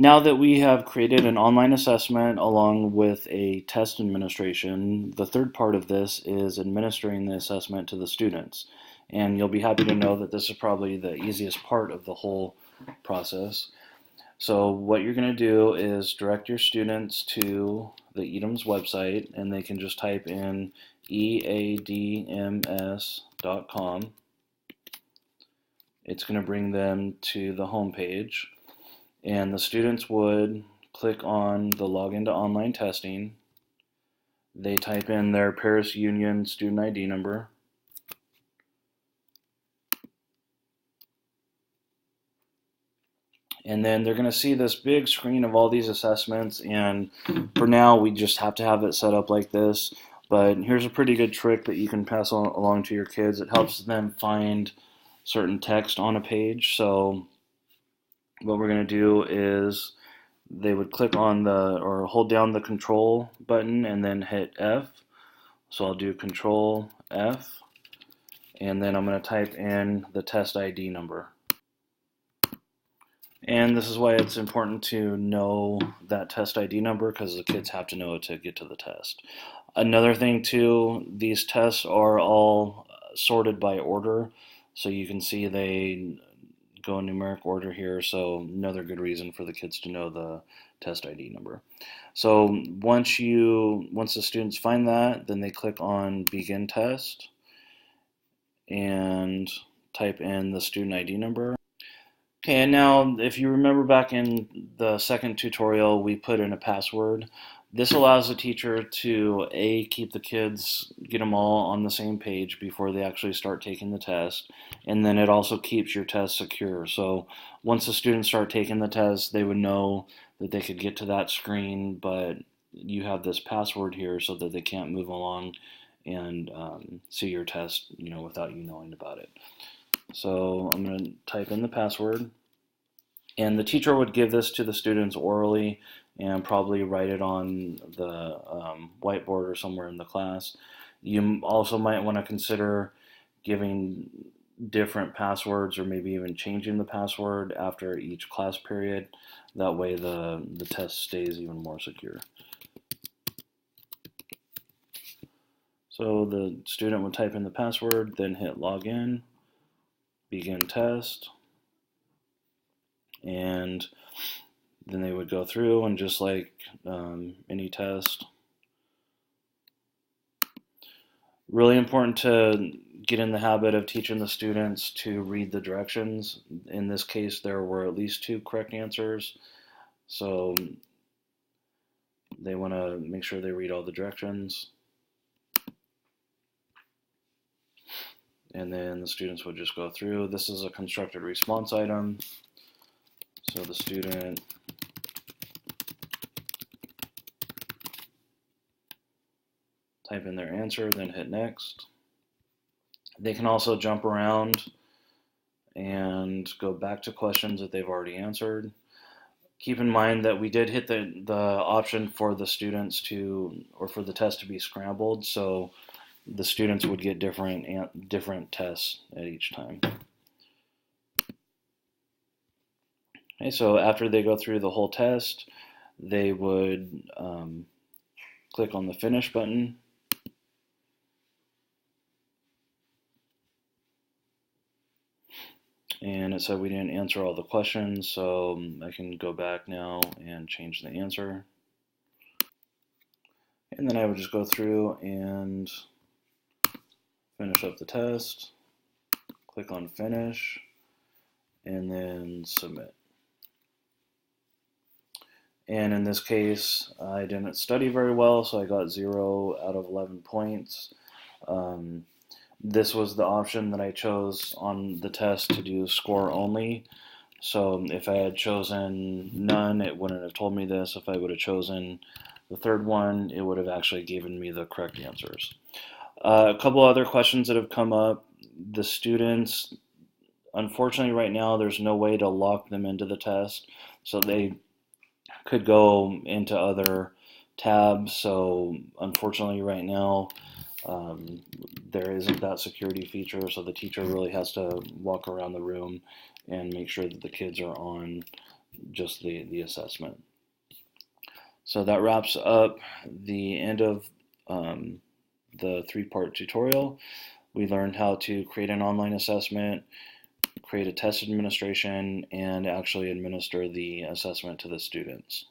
Now that we have created an online assessment along with a test administration, the third part of this is administering the assessment to the students. And you'll be happy to know that this is probably the easiest part of the whole process. So what you're going to do is direct your students to the EDMS website, and they can just type in eadms.com. It's going to bring them to the home page, and the students would click on the login to online testing. They type in their Paris Union student ID number. And then they're going to see this big screen of all these assessments, and for now we just have to have it set up like this. But here's a pretty good trick that you can pass along to your kids. It helps them find certain text on a page. So what we're going to do is they would click on or hold down the control button and then hit F. So I'll do control F, and then I'm going to type in the test ID number. And this is why it's important to know that test ID number, because the kids have to know it to get to the test. Another thing too, these tests are all sorted by order, so you can see they go in numeric order here, so another good reason for the kids to know the test ID number. So once the students find that, then they click on begin test and type in the student ID number. Okay, and now if you remember back in the second tutorial, we put in a password. This allows the teacher to keep the kids, get them all on the same page before they actually start taking the test, and then it also keeps your test secure. So once the students start taking the test, they would know that they could get to that screen, but you have this password here so that they can't move along and see your test, without you knowing about it. So I'm going to type in the password, and the teacher would give this to the students orally and probably write it on the whiteboard or somewhere in the class. You also might want to consider giving different passwords, or maybe even changing the password after each class period. That way the test stays even more secure. So the student would type in the password, then hit login, begin test, and then they would go through, and just like any test, really important to get in the habit of teaching the students to read the directions. In this case, there were at least 2 correct answers, so they want to make sure they read all the directions. And then the students would just go through. This is a constructed response item. So the student type in their answer, then hit next. They can also jump around and go back to questions that they've already answered. Keep in mind that we did hit the option for the students for the test to be scrambled, so the students would get different tests at each time. Okay, so after they go through the whole test, they would click on the finish button. And it said we didn't answer all the questions, so I can go back now and change the answer. And then I would just go through and finish up the test, click on finish, and then submit. And in this case, I didn't study very well, so I got 0 out of 11 points. This was the option that I chose on the test to do score only. So if I had chosen none, it wouldn't have told me this. If I would have chosen the third one, it would have actually given me the correct answers. A couple other questions that have come up. The students, unfortunately right now, there's no way to lock them into the test. So they could go into other tabs. So unfortunately right now, there isn't that security feature, so the teacher really has to walk around the room and make sure that the kids are on just the assessment. So that wraps up the end of the three-part tutorial. We learned how to create an online assessment, create a test administration, and actually administer the assessment to the students.